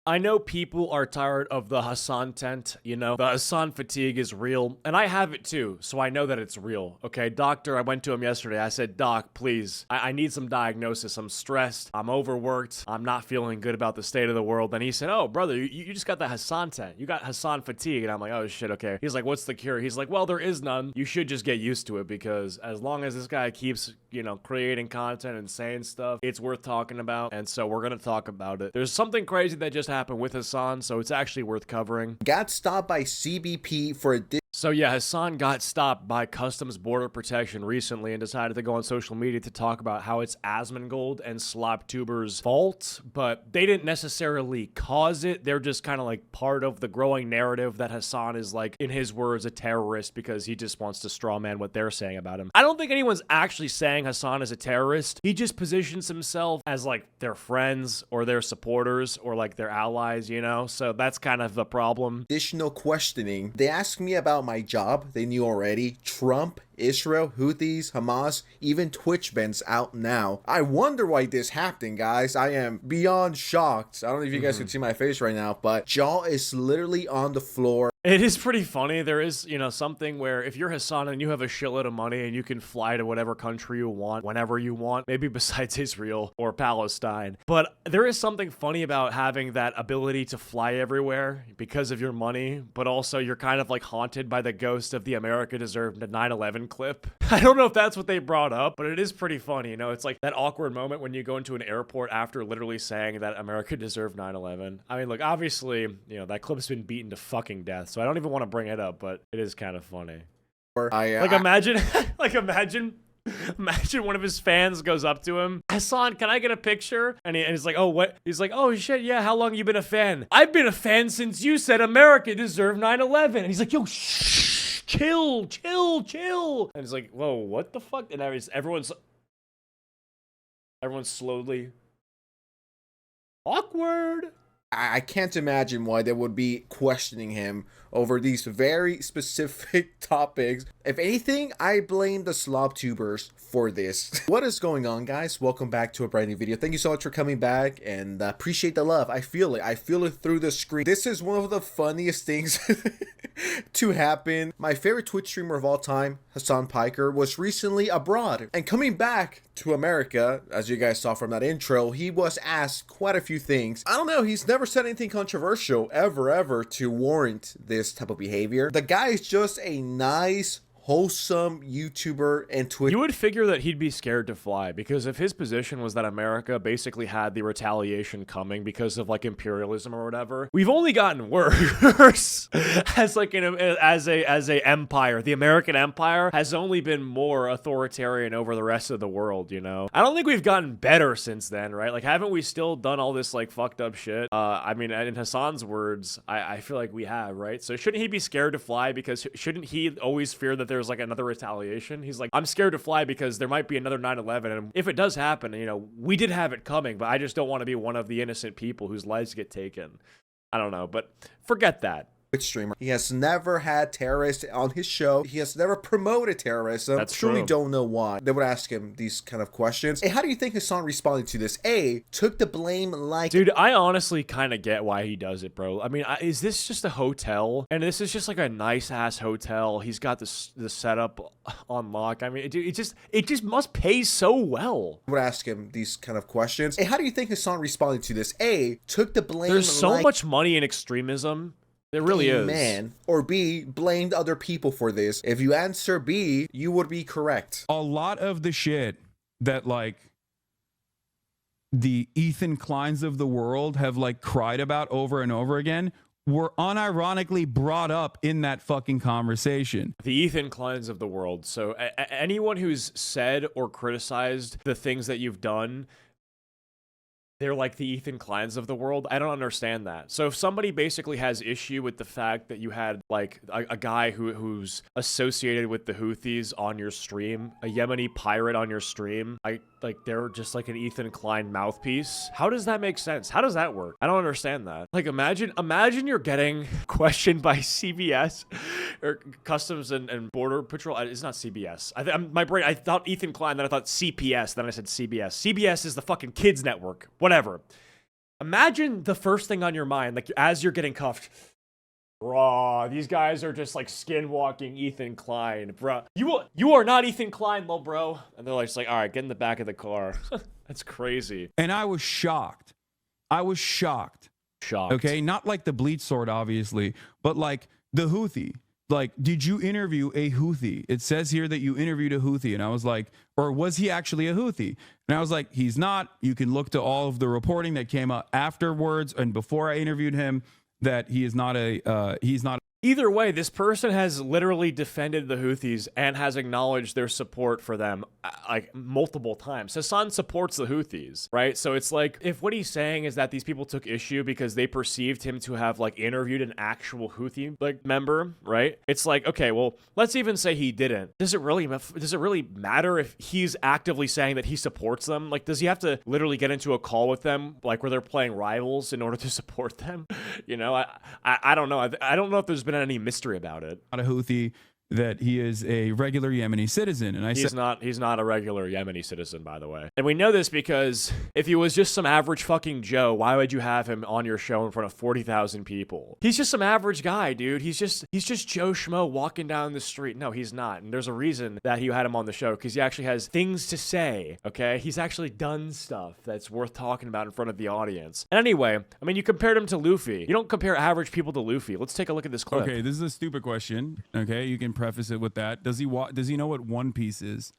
I know people are tired of the Hasan tent, you know? The Hasan fatigue is real, and I have it too, so I know that it's real, okay? Doctor, I went to him yesterday. I said, Doc, please, I need some diagnosis. I'm stressed. I'm overworked. I'm not feeling good about the state of the world. And he said, oh, brother, you just got the Hasan tent. You got Hasan fatigue. And I'm like, oh, shit, okay. He's like, what's the cure? He's like, well, there is none. You should just get used to it because as long as this guy keeps, you know, creating content and saying stuff, it's worth talking about. And so we're going to talk about it. There's something crazy that just happened with Hasan, so it's actually worth covering. Got stopped by CBP for a So yeah, Hasan got stopped by Customs Border Protection recently and decided to go on social media to talk about how it's Asmongold and Sloptuber's fault, but they didn't necessarily cause it. They're just kind of like part of the growing narrative that Hasan is, like, in his words, a terrorist because he just wants to strawman what they're saying about him. I don't think anyone's actually saying Hasan is a terrorist. He just positions himself as like their friends or their supporters or like their allies, you know? So that's kind of the problem. additional questioning. They asked me about my job. They knew already. Trump, Israel, Houthis, Hamas, even Twitch bans out now. I wonder why this happened, guys. I am beyond shocked. I don't know if you guys can see my face right now, but jaw is literally on the floor. It is pretty funny. There is, you know, something where if you're Hasan and you have a shitload of money and you can fly to whatever country you want, whenever you want, maybe besides Israel or Palestine. But there is something funny about having that ability to fly everywhere because of your money, but also you're kind of like haunted by the ghost of the America Deserved 9/11 clip. I don't know if that's what they brought up, but it is pretty funny. You know, it's like that awkward moment when you go into an airport after literally saying that America deserved 9/11. I mean, look, obviously, you know, that clip's been beaten to fucking death. So I don't even want to bring it up, but it is kind of funny. Imagine, imagine one of his fans goes up to him, Hasan, can I get a picture? And he's like, oh, what? He's like, oh shit, yeah, how long you been a fan? I've been a fan since you said America deserved 9/11. And he's like, yo, shh, chill. And he's like, whoa, what the fuck? And everyone's slowly awkward. I can't imagine why they would be questioning him over these very specific topics. If anything, I blame the Sloptubers for this. What is going on, guys? Welcome back to a brand new video. Thank you so much for coming back and appreciate the love. I feel it. I feel it through the screen. This is one of the funniest things to happen. My favorite Twitch streamer of all time, Hasan Piker, was recently abroad and coming back to America. As you guys saw from that intro, he was asked quite a few things. I don't know, he's never said anything controversial ever to warrant this type of behavior. The guy is just a nice, wholesome YouTuber and Twitch. You would figure that he'd be scared to fly because if his position was that America basically had the retaliation coming because of like imperialism or whatever, we've only gotten worse as like as a empire. The American empire has only been more authoritarian over the rest of the world, you know? I don't think we've gotten better since then, right? Like, haven't we still done all this like fucked up shit? I mean, in Hasan's words, I feel like we have, right? So shouldn't he be scared to fly because shouldn't he always fear that there's like another retaliation? He's like, I'm scared to fly because there might be another 9/11, and if it does happen, you know, we did have it coming, but I just don't want to be one of the innocent people whose lives get taken. I don't know, but forget that. Streamer. He has never had terrorists on his show. He has never promoted terrorism. That's truly true. Don't know why. They would ask him these kind of questions. Hey, how do you think Hasan responded to this? A, took the blame like... Dude, I honestly kind of get why he does it, bro. I mean, is this just a hotel? And this is just like a nice-ass hotel. He's got the setup on lock. I mean, dude, it just must pay so well. I would ask him these kind of questions. Hey, how do you think Hasan responded to this? A, took the blame There's so much money in extremism. There really is. Man. Or B, blamed other people for this. If you answer B, you would be correct. A lot of the shit that like the Ethan Kleins of the world have like cried about over and over again were unironically brought up in that fucking conversation. The Ethan Kleins of the world. So anyone who's said or criticized the things that you've done, they're like the Ethan Kleins of the world. I don't understand that. So if somebody basically has issue with the fact that you had like a guy who's associated with the Houthis on your stream, a Yemeni pirate on your stream, they're just like an Ethan Klein mouthpiece. How does that make sense? How does that work? I don't understand that. Like, imagine you're getting questioned by CBS or Customs and Border Patrol. It's not CBS. My brain, I thought Ethan Klein, then I thought CPS, then I said CBS. CBS is the fucking kids network. Whatever. Imagine the first thing on your mind, like as you're getting cuffed. Bruh, these guys are just like skinwalking Ethan Klein, bruh. You are not Ethan Klein, little bro. And they're like, just like, all right, get in the back of the car. That's crazy. And I was shocked. Shocked. Okay, not like the bleach sword, obviously, but like the Houthi. Like, did you interview a Houthi? It says here that you interviewed a Houthi. And I was like, or was he actually a Houthi? And I was like, he's not. You can look to all of the reporting that came out afterwards and before I interviewed him that he is not he's not. Either way, this person has literally defended the Houthis and has acknowledged their support for them like multiple times. Hasan supports the Houthis, right? So it's like, if what he's saying is that these people took issue because they perceived him to have like interviewed an actual Houthi like member, right? It's like, okay, well, let's even say he didn't. Does it really matter if he's actively saying that he supports them? Like, does he have to literally get into a call with them, like where they're playing rivals in order to support them? You know, I don't know. I don't know if there's been any mystery about it. Not a Houthi, that he is a regular Yemeni citizen. And he's not a regular Yemeni citizen, by the way. And we know this because if he was just some average fucking Joe, why would you have him on your show in front of 40,000 people? He's just some average guy, dude. He's just Joe Schmo walking down the street. No, he's not. And there's a reason that he had him on the show, because he actually has things to say, okay? He's actually done stuff that's worth talking about in front of the audience. And anyway, I mean, you compared him to Luffy. You don't compare average people to Luffy. Let's take a look at this clip. Okay, this is a stupid question. Okay, you can preface it with that. Does he know what One Piece is?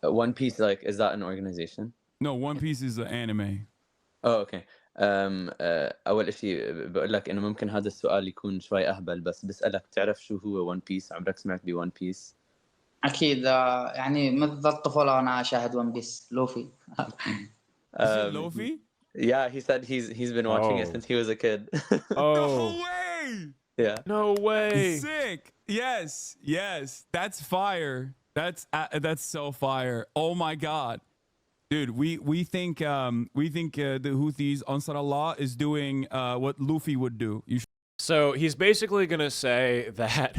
One Piece, like, is that an organization? No, One Piece is an anime. Oh, اوكي. اول شيء بقول لك انه ممكن هذا السؤال يكون شوي اهبل، بس بسألك تعرف شو هو ون بيس؟ عمرك سمعت بون بيس؟ اكيد يعني منذ الطفوله وانا اشاهد ون بيس. لوفي. Is it Luffy? Yeah, he said he's been watching it since he was a kid. No way! Yeah. No way. Sick. Yes. That's fire. That's so fire. Oh my god, dude. We think the Houthis, Ansar Allah, is doing what Luffy would do. So he's basically gonna say that,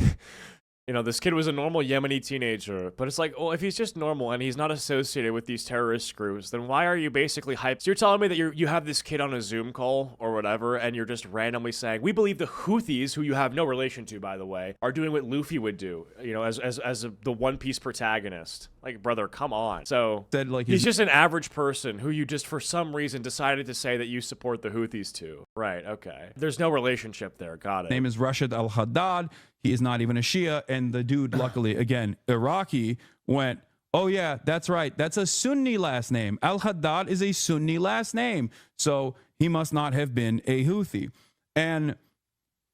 you know, this kid was a normal Yemeni teenager, but it's like, well, if he's just normal and he's not associated with these terrorist groups, then why are you basically hyped? So you're telling me that you have this kid on a Zoom call or whatever, and you're just randomly saying, we believe the Houthis, who you have no relation to, by the way, are doing what Luffy would do, you know, as the One Piece protagonist. Like, brother, come on. So Said, like, he's just an average person who you just, for some reason, decided to say that you support the Houthis too. Right, okay. There's no relationship there. Got it. Name is Rashid Al-Haddad. He is not even a Shia. And the dude, luckily, again, Iraqi, went, oh yeah, that's right. That's a Sunni last name. Al-Haddad is a Sunni last name. So he must not have been a Houthi. And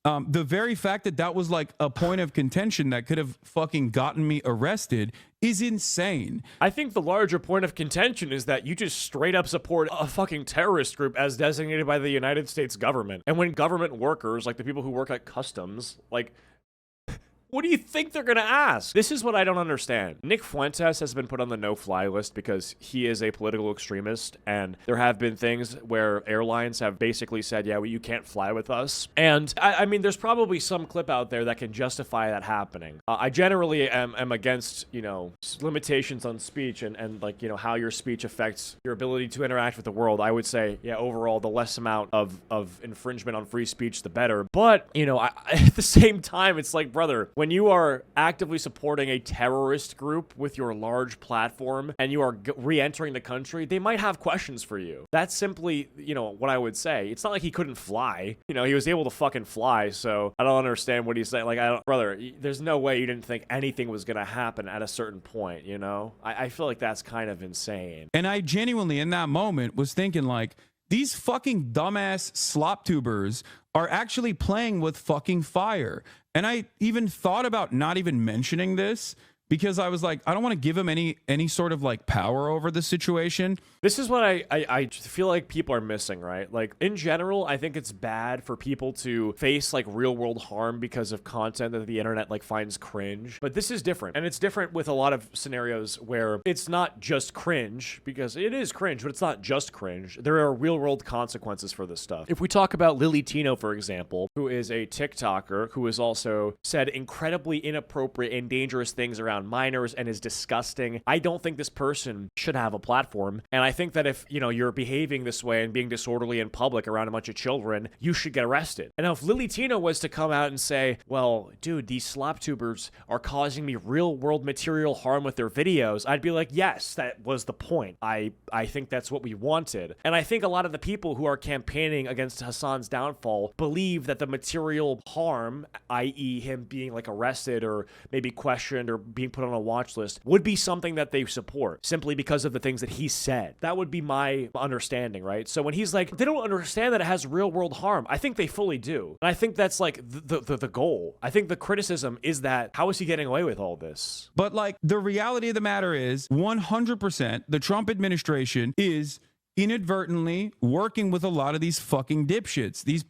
the very fact that was like a point of contention that could have fucking gotten me arrested is insane. I think the larger point of contention is that you just straight up support a fucking terrorist group as designated by the United States government. And when government workers, like the people who work at customs, like, what do you think they're gonna ask? This is what I don't understand. Nick Fuentes has been put on the no-fly list because he is a political extremist, and there have been things where airlines have basically said, yeah, well, you can't fly with us. And I mean, there's probably some clip out there that can justify that happening. I generally am against, you know, limitations on speech and like, you know, how your speech affects your ability to interact with the world. I would say, yeah, overall, the less amount of infringement on free speech, the better. But, you know, at the same time, it's like, brother, when you are actively supporting a terrorist group with your large platform and you are re-entering the country, they might have questions for you. That's simply, you know, what I would say. It's not like he couldn't fly. You know, he was able to fucking fly, so I don't understand what he's saying. Like, brother, there's no way you didn't think anything was gonna happen at a certain point, you know? I feel like that's kind of insane. And I genuinely, in that moment, was thinking, like, these fucking dumbass slop tubers are actually playing with fucking fire. And I even thought about not even mentioning this because I was like, I don't want to give him any sort of like power over the situation. This is what I feel like people are missing, right? Like, in general, I think it's bad for people to face like real world harm because of content that the internet like finds cringe. But this is different. And it's different with a lot of scenarios where it's not just cringe, because it is cringe, but it's not just cringe. There are real world consequences for this stuff. If we talk about Lily Tino, for example, who is a TikToker who has also said incredibly inappropriate and dangerous things around around minors and is disgusting. I don't think this person should have a platform. And I think that if, you're behaving this way and being disorderly in public around a bunch of children, you should get arrested. And now if Lily Tina was to come out and say, well, dude, these slop tubers are causing me real world material harm with their videos, I'd be like, yes, that was the point. I think that's what we wanted. And I think a lot of the people who are campaigning against Hasan's downfall believe that the material harm, i.e. him being like arrested or maybe questioned or being put on a watch list, would be something that they support simply because of the things that he said. That would be my understanding, right? So when he's like, they don't understand that it has real world harm, I think they fully do. And I think that's like the goal. I think the criticism is that how is he getting away with all this? But like the reality of the matter is 100% the Trump administration is inadvertently working with a lot of these fucking dipshits. These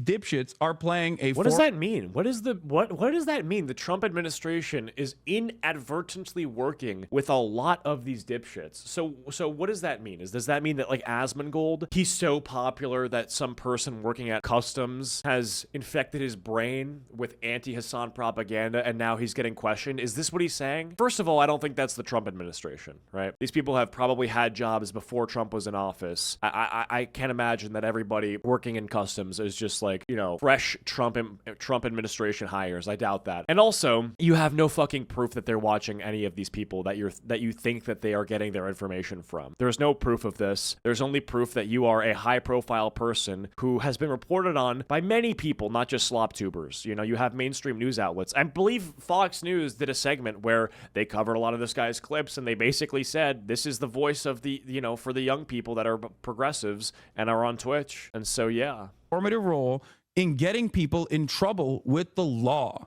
dipshits are playing a. What does that mean? What does that mean? The Trump administration is inadvertently working with a lot of these dipshits. So what does that mean? Does that mean that like Asmongold, he's so popular that some person working at customs has infected his brain with anti-Hasan propaganda and now he's getting questioned? Is this what he's saying? First of all, I don't think that's the Trump administration, right? These people have probably had jobs before Trump was in office. I can't imagine that everybody working in customs is just like, fresh Trump administration hires. I doubt that. And also, you have no fucking proof that they're watching any of these people that you think that they are getting their information from. There's no proof of this. There's only proof that you are a high profile person who has been reported on by many people, not just slop tubers. You have mainstream news outlets. I believe Fox News did a segment where they covered a lot of this guy's clips and they basically said, this is the voice of the, for the young people that are progressives and are on Twitch. And so, yeah. Formative role in getting people in trouble with the law.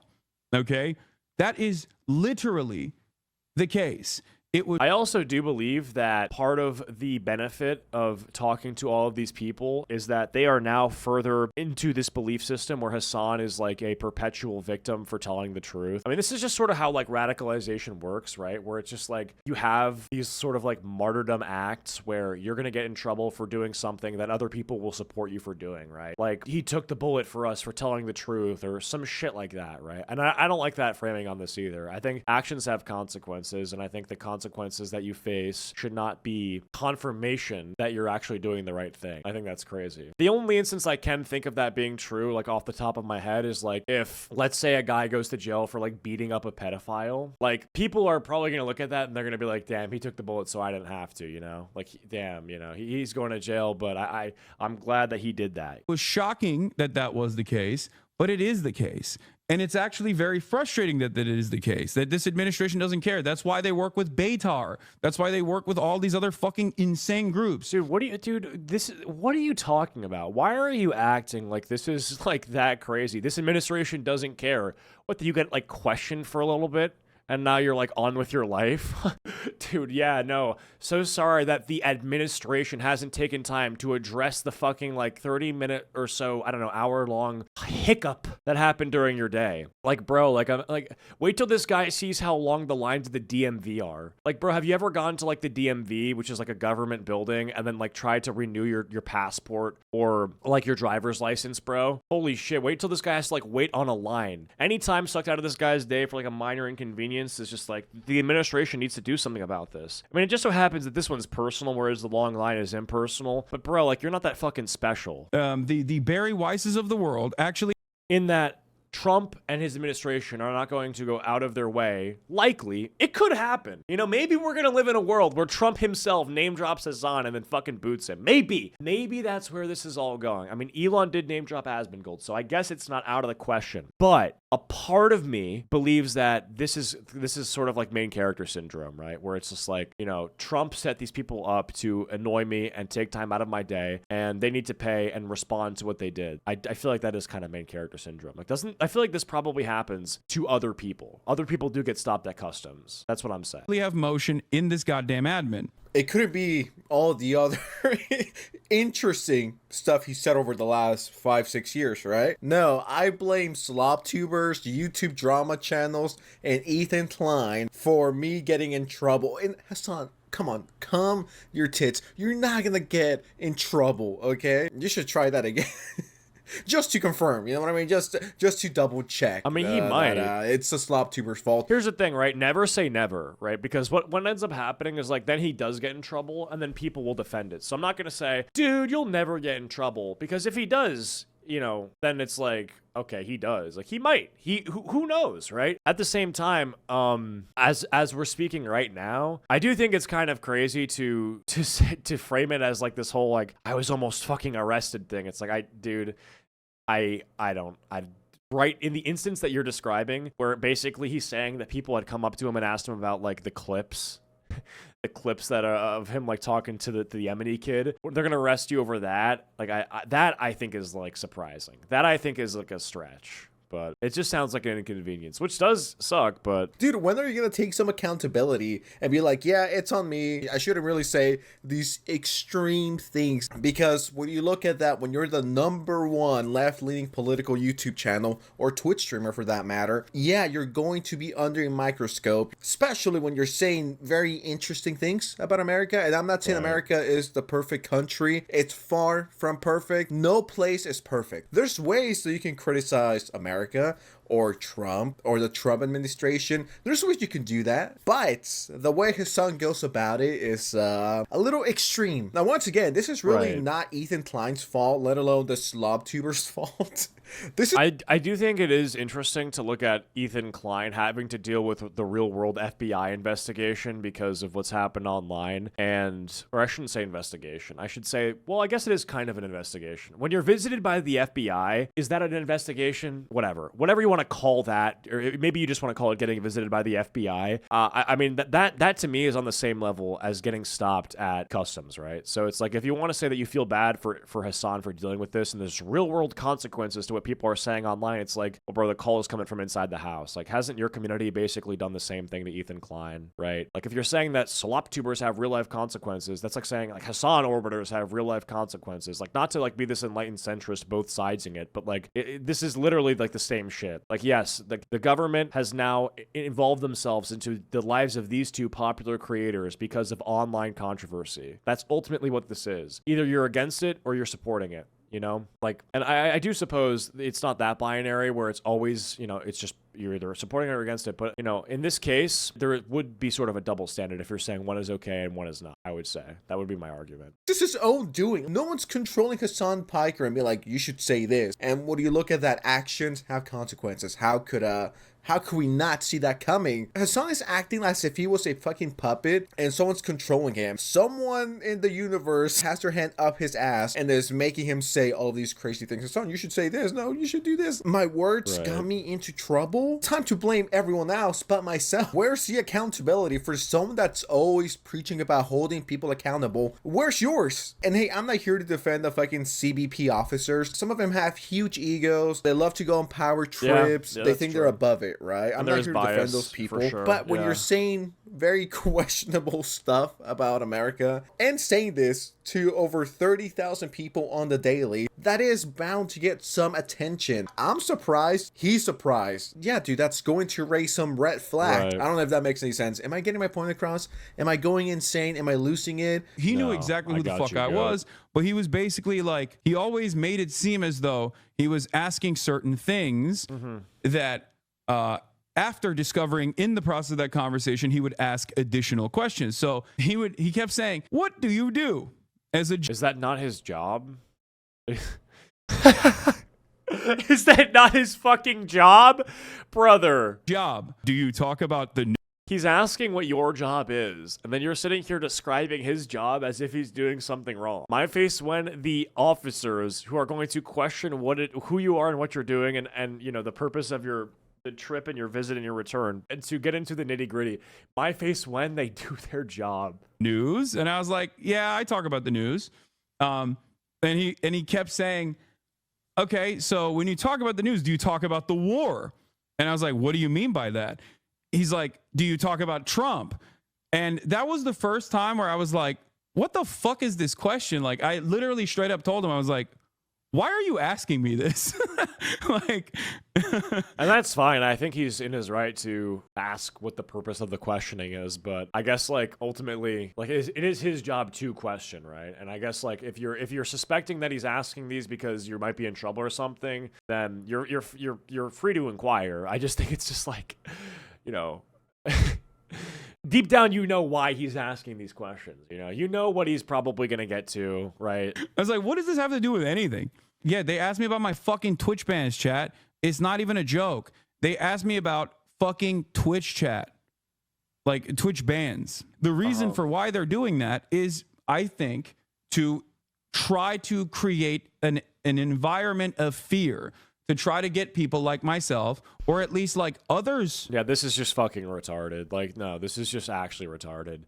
Okay? That is literally the case. I also do believe that part of the benefit of talking to all of these people is that they are now further into this belief system where Hasan is like a perpetual victim for telling the truth. I mean, this is just sort of how like radicalization works, right? Where it's just like you have these sort of like martyrdom acts where you're going to get in trouble for doing something that other people will support you for doing, right? Like he took the bullet for us for telling the truth or some shit like that, right? And I don't like that framing on this either. I think actions have consequences, and I think the consequences that you face should not be confirmation that you're actually doing the right thing. I think that's crazy. The only instance I can think of that being true, like off the top of my head, is like if, let's say, a guy goes to jail for like beating up a pedophile, like people are probably going to look at that and they're going to be like, damn, he took the bullet so I didn't have to, like, damn, he's going to jail, but I'm glad that he did that. It was shocking that was the case, but it is the case. And it's actually very frustrating that it is the case, that this administration doesn't care. That's why they work with Beitar. That's why they work with all these other fucking insane groups. Dude, what are you talking about? Why are you acting like this is like that crazy? This administration doesn't care. What, do you get like questioned for a little bit? And now you're like on with your life? Dude, yeah, no. So sorry that the administration hasn't taken time to address the fucking like 30-minute or so, I don't know, hour-long hiccup that happened during your day. Like, bro, wait till this guy sees how long the lines of the DMV are. Like, bro, have you ever gone to like the DMV, which is like a government building, and then like tried to renew your passport or like your driver's license, bro? Holy shit, wait till this guy has to like wait on a line. Any time sucked out of this guy's day for like a minor inconvenience is just like the administration needs to do something about this. I mean, it just so happens that this one's personal, whereas the long line is impersonal. But bro, like you're not that fucking special. The Barry Weisses of the world actually, in that Trump and his administration are not going to go out of their way. Likely, it could happen. Maybe we're going to live in a world where Trump himself name drops Hasan and then fucking boots him. Maybe that's where this is all going. I mean, Elon did name drop Asmongold, so I guess it's not out of the question. But a part of me believes that this is sort of like main character syndrome, right? Where it's just like, Trump set these people up to annoy me and take time out of my day, and they need to pay and respond to what they did. I feel like that is kind of main character syndrome. I feel like this probably happens to other people. Other people do get stopped at customs. That's what I'm saying. we have motion in this goddamn admin. It couldn't be all the other interesting stuff he said over the last 5-6 years, right? No, I blame slop tubers, YouTube drama channels, and Ethan Klein for me getting in trouble. And Hasan, come on, calm your tits. You're not gonna get in trouble, okay? You should try that again. Just to confirm, you know what I mean? Just to double check. I mean, he might. It's the slob tuber's fault. Here's the thing, right? Never say never, right? Because what ends up happening is like then he does get in trouble, and then people will defend it. So I'm not gonna say, dude, you'll never get in trouble, because if he does, then it's like, okay, he does. Like, he might. Who knows, right? At the same time, as we're speaking right now, I do think it's kind of crazy to frame it as like this whole like I was almost fucking arrested thing. It's like, right in the instance that you're describing, where basically he's saying that people had come up to him and asked him about like the clips. The clips that are of him like talking to the Yemeni kid, they're gonna arrest you over that. Like I think is like surprising. That I think is like a stretch. But it just sounds like an inconvenience, which does suck, but... Dude, when are you going to take some accountability and be like, yeah, it's on me. I shouldn't really say these extreme things. Because when you look at that, when you're the #1 left-leaning political YouTube channel, or Twitch streamer for that matter, yeah, you're going to be under a microscope, especially when you're saying very interesting things about America. And I'm not saying America is the perfect country. It's far from perfect. No place is perfect. There's ways that you can criticize America or Trump or the Trump administration. There's ways you can do that, but the way Hasan goes about it is a little extreme. Now, once again, this is really not Ethan Klein's fault, let alone the slob tuber's fault. This is I do think it is interesting to look at Ethan Klein having to deal with the real world FBI investigation because of what's happened online, or I shouldn't say investigation. I should say, well, I guess it is kind of an investigation. When you're visited by the FBI, is that an investigation? Whatever you want to call that, or maybe you just want to call it getting visited by the FBI. I mean, that to me is on the same level as getting stopped at customs, right? So it's like, if you want to say that you feel bad for Hasan for dealing with this and there's real world consequences to what people are saying online, it's like, well, bro, the call is coming from inside the house. Like, hasn't your community basically done the same thing to Ethan Klein, right? Like, if you're saying that slop tubers have real life consequences, that's like saying like Hasan orbiters have real life consequences. Like, not to like be this enlightened centrist both sidesing it, but like this is literally like the same shit. Like, yes, the government has now involved themselves into the lives of these two popular creators because of online controversy. That's ultimately what this is. Either you're against it or you're supporting it. Like, and I do suppose it's not that binary where it's always, it's just you're either supporting it or against it. But, in this case, there would be sort of a double standard if you're saying one is okay and one is not, I would say. That would be my argument. This is his own doing. No one's controlling Hasan Piker and be like, you should say this. And when you look at that, actions have consequences. How could we not see that coming? Hasan is acting as if he was a fucking puppet and someone's controlling him. Someone in the universe has their hand up his ass and is making him say all these crazy things. Hasan, you should say this. No, you should do this. My words got me into trouble. Time to blame everyone else but myself. Where's the accountability for someone that's always preaching about holding people accountable? Where's yours? And hey, I'm not here to defend the fucking CBP officers. Some of them have huge egos. They love to go on power trips. They think they're above it. Right? I'm not here to defend those people. Sure. But when you're saying very questionable stuff about America and saying this to over 30,000 people on the daily, that is bound to get some attention. I'm surprised. He's surprised. Yeah, dude, that's going to raise some red flag. I don't know if that makes any sense. Am I getting my point across? Am I going insane? Am I losing it? He knew exactly who the fuck I was, but he was basically like, he always made it seem as though he was asking certain things that after discovering in the process of that conversation, he would ask additional questions. So he kept saying, "What do you do as a?" Is that not his job? Is that not his fucking job, brother? Job? Do you talk about the? He's asking what your job is, and then you're sitting here describing his job as if he's doing something wrong. My face when the officers who are going to question who you are and what you're doing, and the purpose of the trip and your visit and your return, and to get into the nitty gritty. My face when they do their job. News, and I was like, yeah, I talk about the news. And he kept saying, okay, so when you talk about the news, do you talk about the war? And I was like, what do you mean by that? He's like, do you talk about Trump? And that was the first time where I was like, what the fuck is this question? Like, I literally straight up told him, I was like, why are you asking me this? Like, And that's fine. I think he's in his right to ask what the purpose of the questioning is, but I guess like ultimately, like it is his job to question, right? And I guess like if you're suspecting that he's asking these because you might be in trouble or something, then you're free to inquire. I just think it's just like, you know, deep down you know why he's asking these questions. You know what he's probably gonna get to, right? I was like, what does this have to do with anything? Yeah, they asked me about my fucking Twitch bans, chat. It's not even a joke. They asked me about fucking Twitch chat, like Twitch bans. The reason for why they're doing that is, I think, to try to create an environment of fear, to try to get people like myself, or at least like others. Yeah, this is just fucking retarded. Like, no, this is just actually retarded.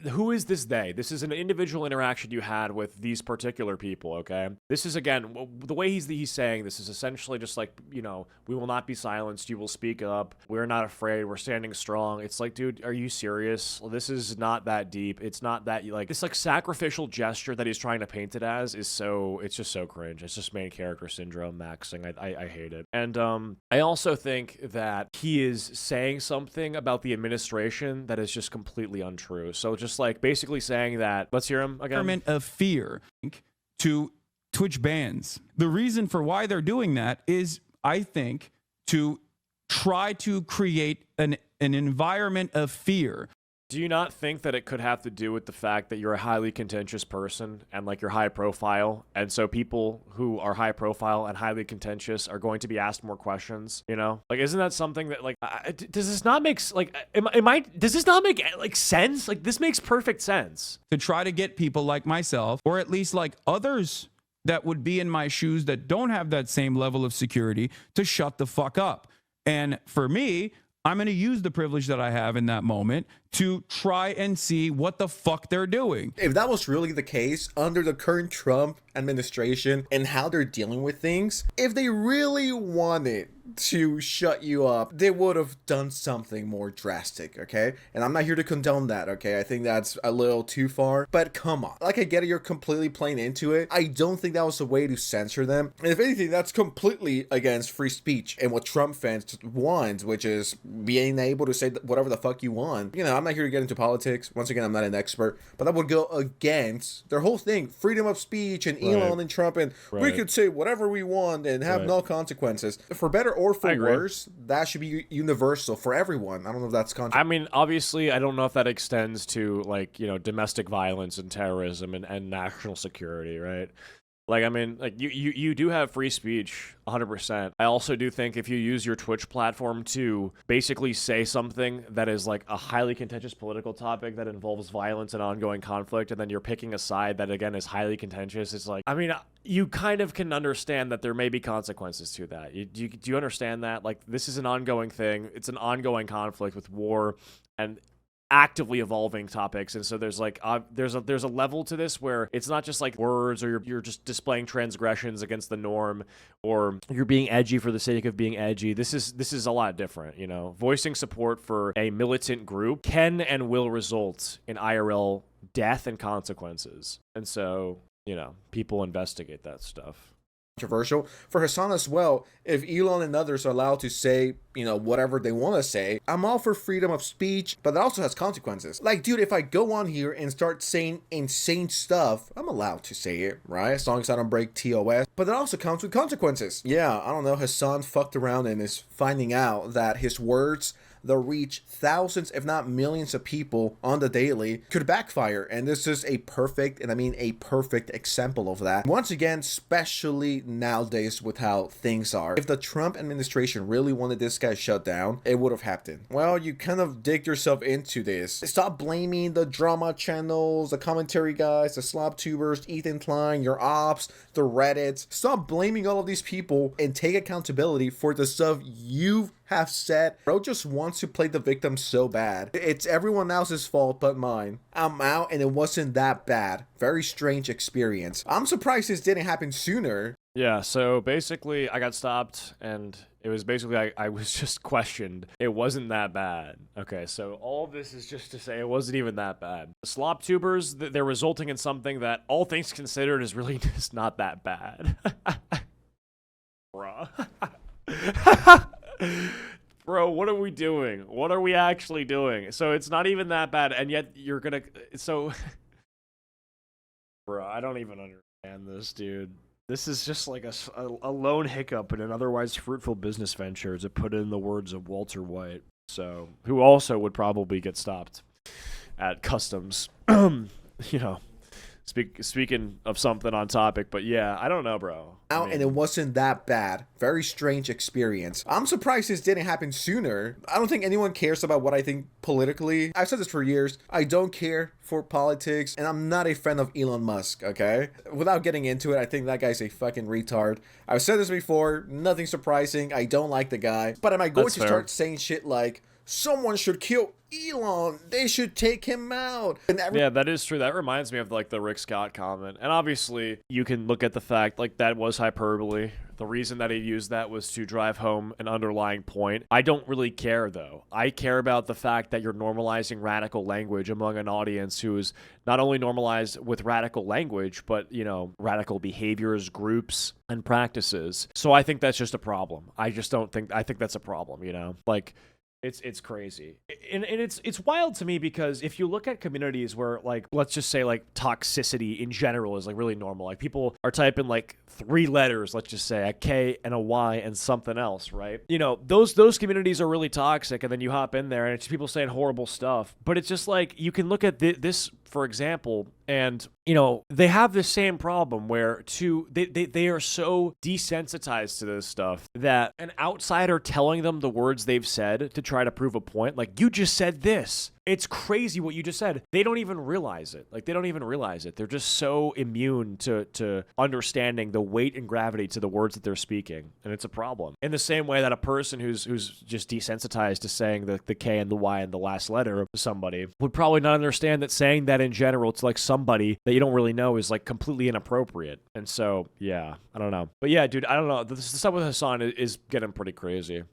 Who is this they? This is an individual interaction you had with these particular people, okay? This is, again, the way he's saying this is essentially just like, we will not be silenced. You will speak up. We're not afraid. We're standing strong. It's like, dude, are you serious? This is not that deep. It's not that, like, this, like, sacrificial gesture that he's trying to paint it as is it's just so cringe. It's just main character syndrome maxing. I hate it. And I also think that he is saying something about the administration that is just completely untrue. So just like basically saying that, let's hear him again. Environment of fear to Twitch bans. The reason for why they're doing that is, I think, to try to create an environment of fear. Do you not think that it could have to do with the fact that you're a highly contentious person and like you're high profile, and so people who are high profile and highly contentious are going to be asked more questions? Like, isn't that something that like does this not make like does this not make like sense? Like, this makes perfect sense. To try to get people like myself, or at least like others that would be in my shoes that don't have that same level of security, to shut the fuck up. And for me, I'm going to use the privilege that I have in that moment to try and see what the fuck they're doing. If that was really the case under the current Trump administration and how they're dealing with things, if they really wanted to shut you up, they would have done something more drastic, okay? And I'm not here to condone that, okay? I think that's a little too far, but come on. Like, I get it, you're completely playing into it. I don't think that was a way to censor them. And if anything, that's completely against free speech and what Trump fans want, which is being able to say whatever the fuck you want. I'm not here to get into politics. Once again, I'm not an expert, but that would go against their whole thing, freedom of speech and Elon and Trump, and we could say whatever we want and have no consequences. For better or for worse, that should be universal for everyone. I don't know if that's I mean, obviously, I don't know if that extends to like, domestic violence and terrorism and national security, right? Like, I mean, like you do have free speech, 100%. I also do think if you use your Twitch platform to basically say something that is like a highly contentious political topic that involves violence and ongoing conflict, and then you're picking a side that, again, is highly contentious, it's like, I mean, you kind of can understand that there may be consequences to that. Do you understand that? Like, this is an ongoing thing. It's an ongoing conflict with war and actively evolving topics, and so there's like there's a level to this where it's not just like words, or you're just displaying transgressions against the norm, or you're being edgy for the sake of being edgy. This is a lot different. Voicing support for a militant group can and will result in IRL death and consequences, and so people investigate that stuff. Controversial for Hasan as well. If Elon and others are allowed to say, whatever they want to say, I'm all for freedom of speech, but that also has consequences. Like, dude, if I go on here and start saying insane stuff, I'm allowed to say it, right? As long as I don't break TOS, but that also comes with consequences. Yeah, I don't know. Hasan fucked around and is finding out that his words that reach thousands, if not millions of people on the daily could backfire. And this is a perfect, and I mean a perfect example of that. Once again, especially nowadays with how things are. If the Trump administration really wanted this guy shut down, it would have happened. Well, you kind of dig yourself into this. Stop blaming the drama channels, the commentary guys, the slob tubers, Ethan Klein, your ops, the Reddits. Stop blaming all of these people and take accountability for the stuff you have said. Bro just wants to play the victim so bad. It's everyone else's fault but mine. I'm out and it wasn't that bad. Very strange experience. I'm surprised this didn't happen sooner. Yeah, so basically I got stopped and it was basically I was just questioned. It wasn't that bad. Okay, so all of this is just to say it wasn't even that bad. The slop tubers, they're resulting in something that all things considered is really just not that bad. Bruh. Bro, what are we doing? What are we actually doing? So it's not even that bad, and yet you're gonna... So... Bro, I don't even understand this, dude. This is just like a lone hiccup in an otherwise fruitful business venture, to put in the words of Walter White. So, who also would probably get stopped at customs. You know, speaking of something on topic, but yeah, I don't know, bro. I mean, And it wasn't that bad. Very strange experience. I'm surprised this didn't happen sooner. I don't think anyone cares about what I think politically. I've said this for years. I don't care for politics, and I'm not a fan of Elon Musk, okay? Without getting into it, I think that guy's a fucking retard. I've said this before, nothing surprising. I don't like the guy. But am I going to start saying shit like, someone should kill Elon, they should take him out? Yeah, that is true. That reminds me of like the Rick Scott comment. And obviously, you can look at the fact like that was hyperbole. The reason that he used that was to drive home an underlying point. I don't really care, though. I care about the fact that you're normalizing radical language among an audience who is not only normalized with radical language, but, you know, radical behaviors, groups, and practices. So I think that's just a problem. I think that's a problem, you know? Like, it's crazy. And it's wild to me because if you look at communities where, like, let's just say, like, toxicity in general is, like, really normal. Like, people are typing, like, 3 letters, let's just say, a K and a Y and something else, right? You know, those communities are really toxic, and then you hop in there, and it's people saying horrible stuff. But it's just, like, you can look at this, for example, and, you know, they have the same problem where they are so desensitized to this stuff that an outsider telling them the words they've said to try to prove a point, like, you just said this. It's crazy what you just said. They don't even realize it. Like, they don't even realize it. They're just so immune to understanding the weight and gravity to the words that they're speaking. And it's a problem. In the same way that a person who's just desensitized to saying the K and the Y and the last letter to somebody would probably not understand that saying that in general to, like, somebody that you don't really know is, like, completely inappropriate. And so, yeah, I don't know. But yeah, dude, I don't know. The stuff with Hasan is getting pretty crazy.